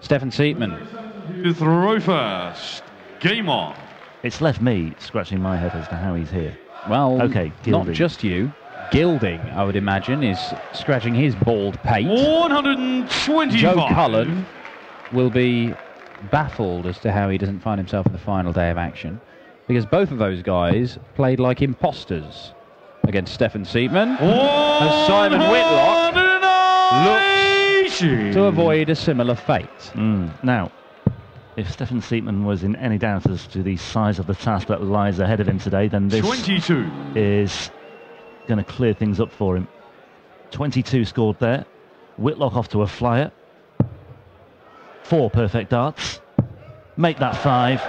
Steffen Siepmann. To throw first. Game on. It's left me scratching my head as to how he's here. Well, okay, not just you. Gilding, I would imagine, is scratching his bald pate. 125. Joe Cullen will be baffled as to how he doesn't find himself in the final day of action, because both of those guys played like imposters against Steffen Siepmann. As Simon Whitlock looks to avoid a similar fate. Now, if Steffen Siepmann was in any doubt as to the size of the task that lies ahead of him today, then this 22 is going to clear things up for him. 22 scored there. Whitlock off to a flyer. 4 perfect darts. Make that 5.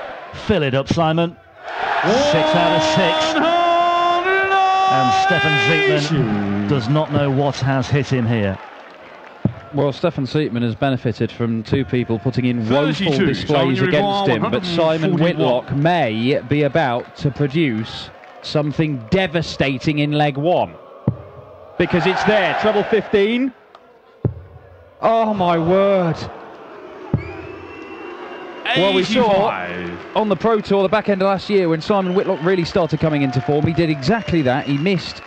Fill it up, Simon. 6 out of 6. And Steffen Siepmann does not know what has hit him here. Well, Steffen Siepmann has benefited from 2 people putting in woeful displays against him, but Simon Whitlock may be about to produce something devastating in leg 1. Because it's there, treble 15. Oh my word. 85. Well, we saw on the Pro Tour the back end of last year when Simon Whitlock really started coming into form, he did exactly that. He missed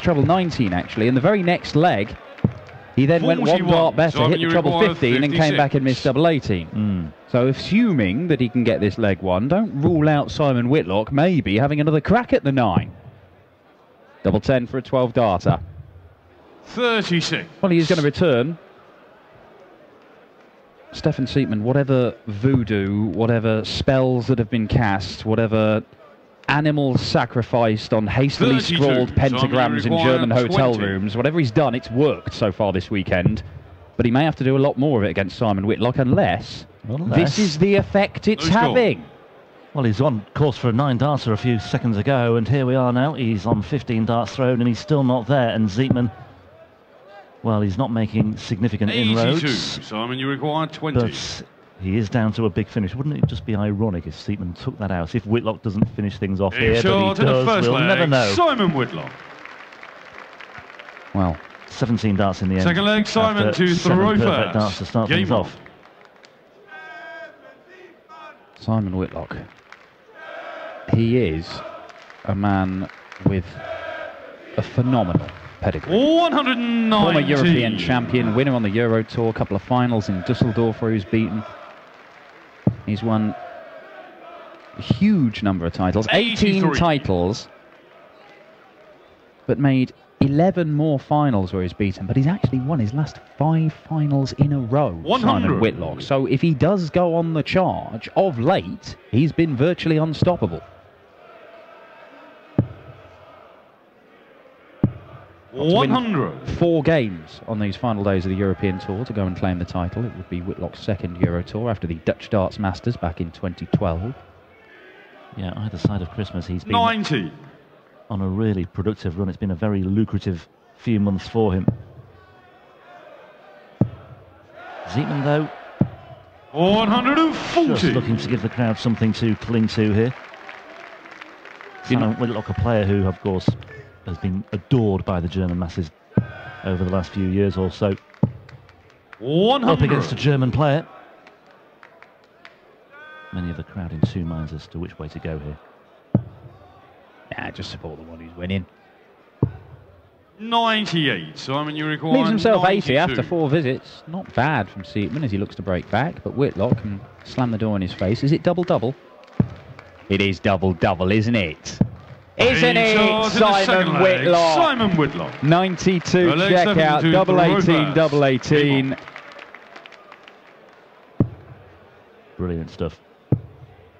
treble 19 actually, and the very next leg he then went 1 dart better, hit the treble 15 and came back and missed double 18. So assuming that he can get this leg 1, don't rule out Simon Whitlock maybe having another crack at the 9. Double 10 for a 12 darter. 36. Well, he is going to return. Steffen Siepmann, whatever voodoo, whatever spells that have been cast, whatever animals sacrificed on hastily scrawled pentagrams in German hotel rooms, whatever he's done, it's worked so far this weekend. But he may have to do a lot more of it against Simon Whitlock unless this is the effect it's having. Well, he's on course for a 9 darter a few seconds ago, and here we are now. He's on 15 darts thrown, and he's still not there. And Siepmann, well, he's not making significant 82. inroads. Simon, you require 20. But he is down to a big finish. Wouldn't it just be ironic if Siepmann took that out? If Whitlock doesn't finish things off here, but he does, we'll never know. Simon Whitlock. Well, 17 darts in the end. Second leg, Simon to throw first. Darts to start things off. Simon Whitlock. He is a man with a phenomenal pedigree. 190. Former European champion, winner on the Euro Tour, a couple of finals in Dusseldorf where he was beaten. He's won a huge number of titles, 18 titles, but made 11 more finals where he's beaten, but he's actually won his last 5 finals in a row, 100. Simon Whitlock. So if he does go on the charge of late, he's been virtually unstoppable. 100. 4 games on these final days of the European Tour to go and claim the title. It would be Whitlock's 2nd Euro Tour after the Dutch Darts Masters back in 2012. Yeah, either side of Christmas he's been 90. on a really productive run. It's been a very lucrative few months for him. Siepmann, though, 140. just looking to give the crowd something to cling to here. Simon Whitlock, a player who, of course, has been adored by the German masses over the last few years or so. 100. Up against a German player. Many of the crowd in 2 minds as to which way to go here. Nah, just support the one who's winning. 98. Simon, you require Leaves himself 92. 80 after 4 visits. Not bad from Siepmann as he looks to break back, but Whitlock can slam the door in his face. Is it double-double? It is double-double, isn't it? Isn't it, Simon Whitlock? Simon Whitlock. 92 checkout, double 18, double 18. Brilliant stuff.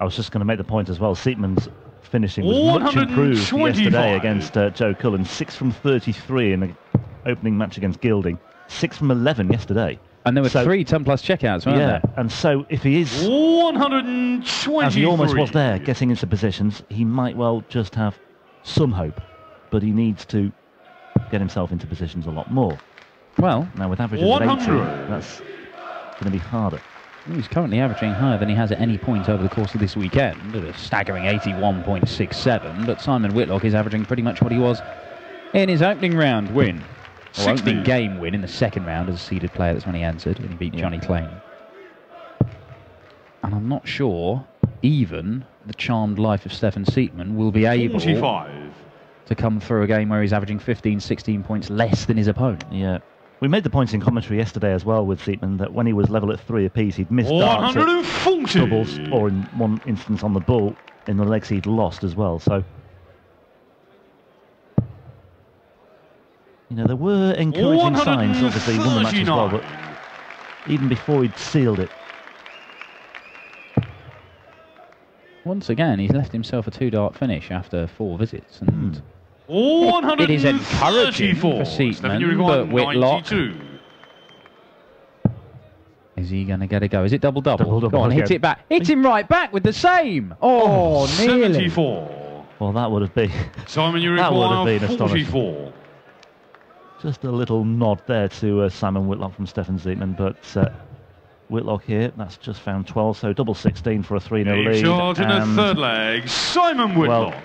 I was just going to make the point as well. Siepmann's finishing was much improved yesterday against Joe Cullen. 6 from 33 in the opening match against Gilding. 6 from 11 yesterday. And there were 3 10-plus checkouts, weren't there? And so if he is 120, as he almost was there, getting into positions, he might well just have some hope. But he needs to get himself into positions a lot more. Well, now with averages of 80, that's going to be harder. He's currently averaging higher than he has at any point over the course of this weekend, at a staggering 81.67, but Simon Whitlock is averaging pretty much what he was in his opening round win. Or opening game win in the 2nd round as a seeded player. That's when he answered, when he beat Johnny Klein. And I'm not sure even the charmed life of Steffen Siepmann will be able 45. to come through a game where he's averaging 15, 16 points less than his opponent. Yeah. We made the points in commentary yesterday as well with Siepmann that when he was level at 3 apiece, he'd missed darts at 140. doubles, or in one instance on the ball, in the legs he'd lost as well. So, you know, there were encouraging signs. Obviously, he won the match as well, but even before he'd sealed it. Once again, he's left himself a 2-dart finish after 4 visits. And it is encouraging for Siepmann, but Whitlock, is he going to get a go? Is it double-double? Go on, hit it back. Hit him right back with the same. Oh, nearly. 74. Well, that would have been... Simon, you that would have been astonishing. 44. Just a little nod there to Simon Whitlock from Steffen Siepmann, but Whitlock here, that's just found 12, so double 16 for a 3-0 lead. Charge in the third leg, Simon Whitlock. Well,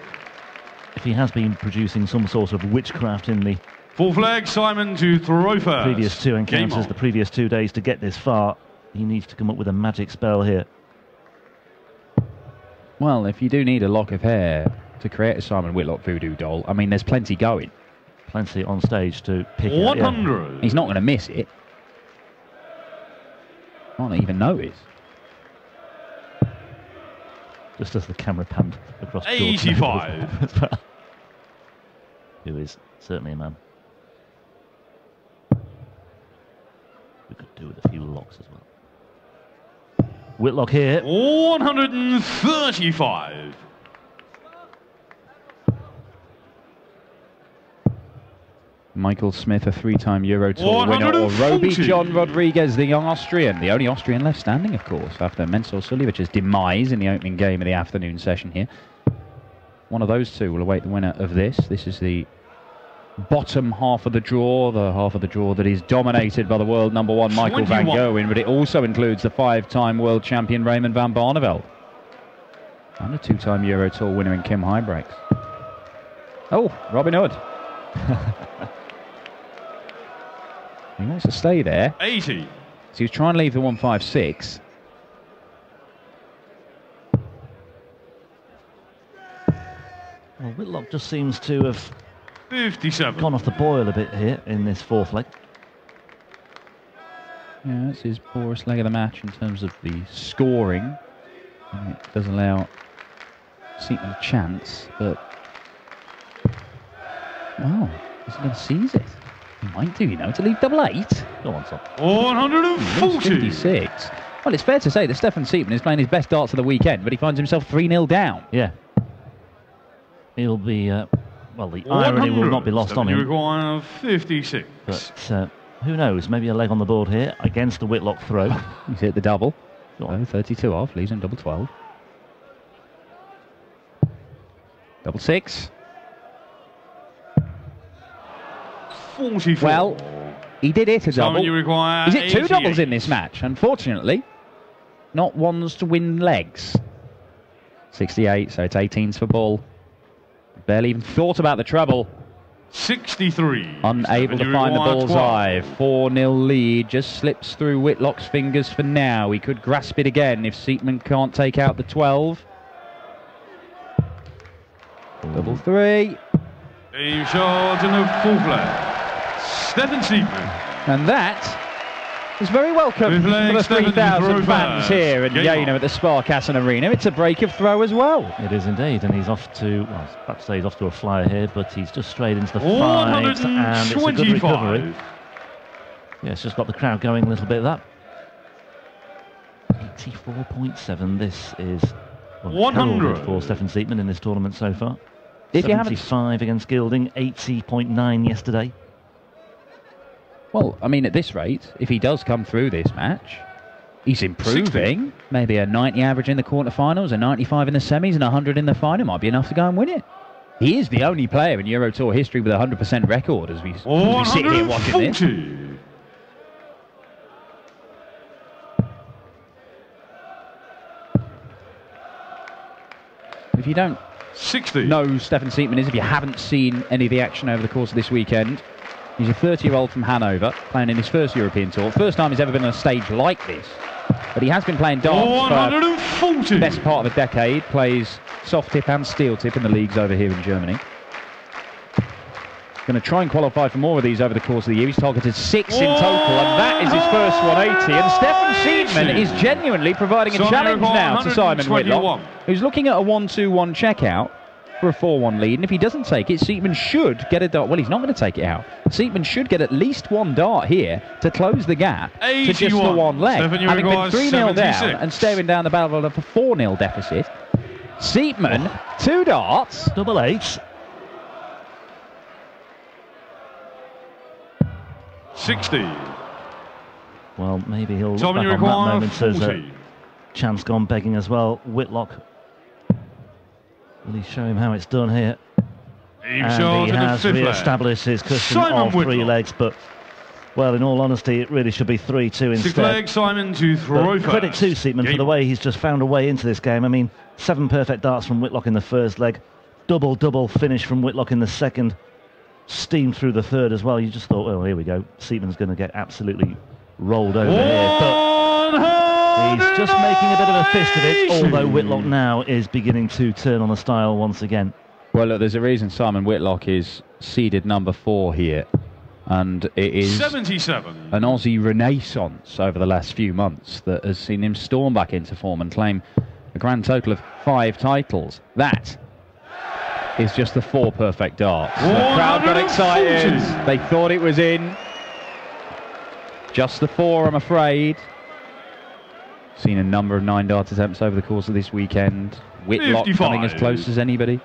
if he has been producing some sort of witchcraft in the fourth leg, Simon to throw first. Previous 2 encounters, the previous 2 days to get this far, he needs to come up with a magic spell here. Well, if you do need a lock of hair to create a Simon Whitlock voodoo doll, I mean, there's plenty going. Plenty on stage to pick 100. out. Yeah. He's not going to miss it. Can't even notice. Just as the camera panned across 85. Who is certainly a man. We could do with a few locks as well. Whitlock here. 135. Michael Smith, a 3-time Euro Tour winner, or Roby John Rodriguez, the young Austrian, the only Austrian left standing, of course, after Mensur Suljović's demise in the opening game of the afternoon session here. One of those two will await the winner of this. This is the bottom half of the draw, the half of the draw that is dominated by the world number 1 Michael 21. van Gerwen, but it also includes the 5-time world champion Raymond van Barneveld and a 2-time Euro Tour winner in Kim Huybrechts. Oh, Robin Hood. He wants to stay there. 80. So he was trying to leave the 156. Well, Whitlock just seems to have 57. gone off the boil a bit here in this 4th leg. Yeah, that's his poorest leg of the match in terms of the scoring. And it does allow Siepmann a chance, but... Wow, is he going to seize it? He might do, you know, to leave double 8. Go on, son. 140. 56. Well, it's fair to say that Steffen Siepmann is playing his best darts of the weekend, but he finds himself 3-0 down. Yeah. He'll be, well, the irony will not be lost on him. Require 56. But who knows, maybe a leg on the board here against the Whitlock throw. He's hit the double. Go on. 32 off, leaves him double 12. Double 6. 44. Well, he did hit a double. You require He's hit 2 88. doubles in this match, unfortunately. Not ones to win legs. 68, so it's 18s for ball. Barely even thought about the treble. 63. Unable to find the bullseye. 4-0 lead just slips through Whitlock's fingers for now. He could grasp it again if Siepmann can't take out the 12. Double 3. Game charge in the 4th leg. Steffen Siepmann. And that is very welcome for the 3,000 fans here in Jena at the Sparkassen Arena. It's a break of throw as well. It is indeed, and he's off to, well, I was about to say he's off to a flyer here, but he's just straight into the 5s, and it's a good recovery. Yeah, it's just got the crowd going a little bit of that. 84.7, this is 100 for Steffen Siepmann in this tournament so far. If you 75 against Gilding, 80.9 yesterday. Well, I mean, at this rate, if he does come through this match, he's improving. 60. Maybe a 90 average in the quarterfinals, a 95 in the semis, and 100 in the final might be enough to go and win it. He is the only player in Euro Tour history with a 100% record as we sit here watching this. If you don't 60. know who Steffen Siepmann is, if you haven't seen any of the action over the course of this weekend, he's a 30-year-old from Hanover, playing in his first European Tour. First time he's ever been on a stage like this. But he has been playing darts for 140. the best part of a decade. Plays soft tip and steel tip in the leagues over here in Germany. Going to try and qualify for more of these over the course of the year. He's targeted 6 in total, and that is his first 180. And Steffen Siepmann is genuinely providing a challenge now to Simon Whitlock, who's looking at a 1-2-1 checkout for a 4-1 lead. And if he doesn't take it, Siepmann should get a dart. Well, he's not going to take it out. Siepmann should get at least one dart here to close the gap to just the one leg. Having been 3-0 down and staring down the barrel of a 4-0 deficit, Siepmann, 2 darts. Double eights. 60. Well, maybe he'll look back on that moment as a chance gone begging as well. Whitlock. Will he show him how it's done here? And he has re-established his cushion of 3 legs, but, well, in all honesty, it really should be 3-2 instead. 6 legs, Simon to throw first. Credit to Siepmann for the way he's just found a way into this game. I mean, 7 perfect darts from Whitlock in the first leg, double finish from Whitlock in the second, steam through the third as well. You just thought, well, here we go. Siepmann's going to get absolutely rolled over here. But he's just making a bit of a fist of it, although Whitlock now is beginning to turn on the style once again. Well, look, there's a reason Simon Whitlock is seeded number 4 here. And it is 77. An Aussie renaissance over the last few months that has seen him storm back into form and claim a grand total of 5 titles. That is just the 4 perfect darts. The crowd got excited. They thought it was in. Just the 4, I'm afraid. Seen a number of 9 dart attempts over the course of this weekend. Whitlock 55. Coming as close as anybody.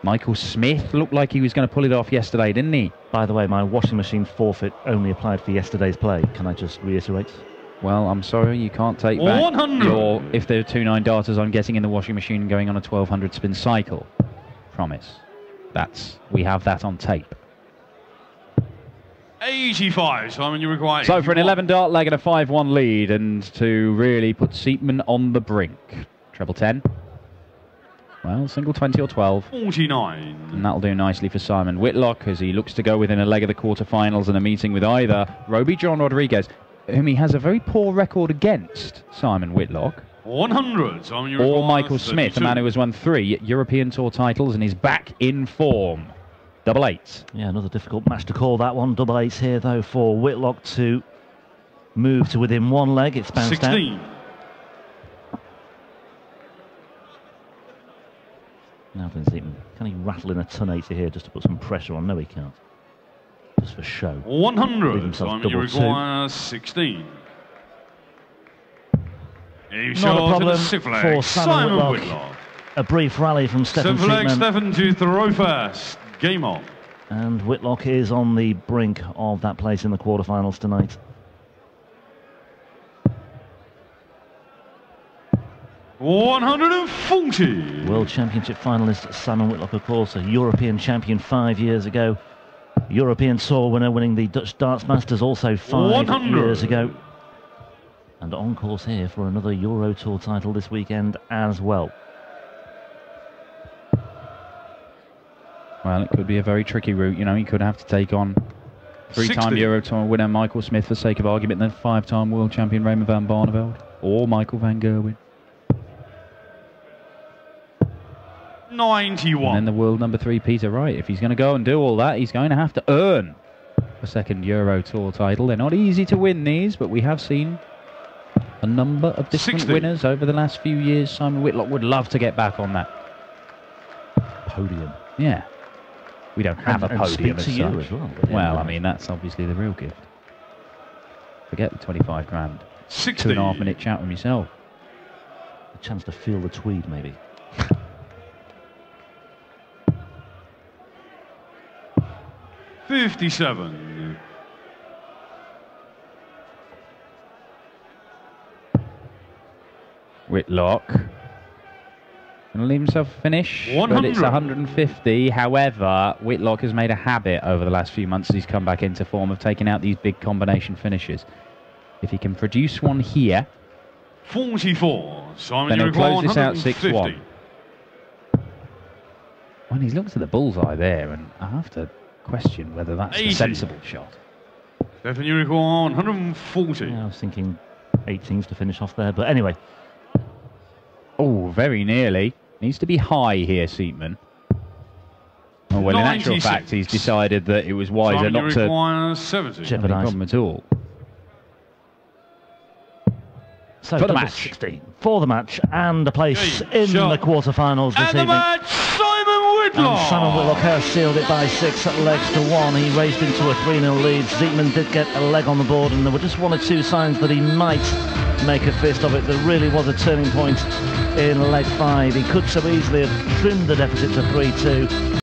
Michael Smith looked like he was going to pull it off yesterday, didn't he? By the way, my washing machine forfeit only applied for yesterday's play. Can I just reiterate? Well, I'm sorry, you can't take back 100. your, if there are 2 9 darters I'm getting in the washing machine going on a 1200 spin cycle. Promise. We have that on tape. 85, Simon, you require. So for an 11 dart leg and a 5-1 lead, and to really put Siepmann on the brink. Treble 10. Well, single 20 or 12. 49. And that'll do nicely for Simon Whitlock as he looks to go within a leg of the quarterfinals and a meeting with either Roby John Rodriguez, whom he has a very poor record against, Simon Whitlock. 100. Simon, or Michael Smith, a man who has won 3 European Tour titles and is back in form. Double eights. Yeah, another difficult match to call that one. Double eights here, though, for Whitlock to move to within 1 leg. It's bounced 16. out. Now then, Siepmann, can he rattle in a ton 80 here just to put some pressure on? No, he can't. Just for show. 100. Simon, you require 16. Not a problem for Simon Whitlock. A brief rally from Steffen Siepmann. Steffen to throw first. Game on. And Whitlock is on the brink of that place in the quarterfinals tonight. $140. World Championship finalist Simon Whitlock, of course, a European champion 5 years ago. European Tour winner, winning the Dutch Darts Masters also 5 years ago. And on course here for another Euro Tour title this weekend as well. Well, it could be a very tricky route. You know, he could have to take on 3-time Euro Tour winner Michael Smith for sake of argument, and then 5-time world champion Raymond van Barneveld or Michael van Gerwen. 91. And then the world number 3 Peter Wright. If he's going to go and do all that, he's going to have to earn a second Euro Tour title. They're not easy to win these, but we have seen a number of different winners over the last few years. Simon Whitlock would love to get back on that podium. Yeah. We don't have a podium as such. As well, well, I mean, that's obviously the real gift. Forget the 25 grand. 2.5 minute chat with myself. A chance to feel the tweed, maybe. $57. Whitlock. Going to leave himself a finish, 100. but it's 150. However, Whitlock has made a habit over the last few months as he's come back into form of taking out these big combination finishes. If he can produce one here, 44. Simon, then he'll close this out 6-1. Well, he's looked at the bullseye there, and I have to question whether that's a sensible shot. Steffen, you require 140. Yeah, I was thinking 18s to finish off there. But anyway. Oh, very nearly. Needs to be high here, Siepmann. Oh, well, in actual 96. fact, he's decided that it was wiser Time not to requires 70. jeopardise problem at all. So For the double match. 16 for the match and a place Okay, in shot. the quarterfinals this And the evening. match, Simon Whitlock. And Simon Whitlock has sealed it by 6 legs to 1. He raced into a 3-0 lead. Siepmann did get a leg on the board, and there were just 1 or 2 signs that he might make a fist of it. There really was a turning point in leg 5. He could so easily have trimmed the deficit to 3-2.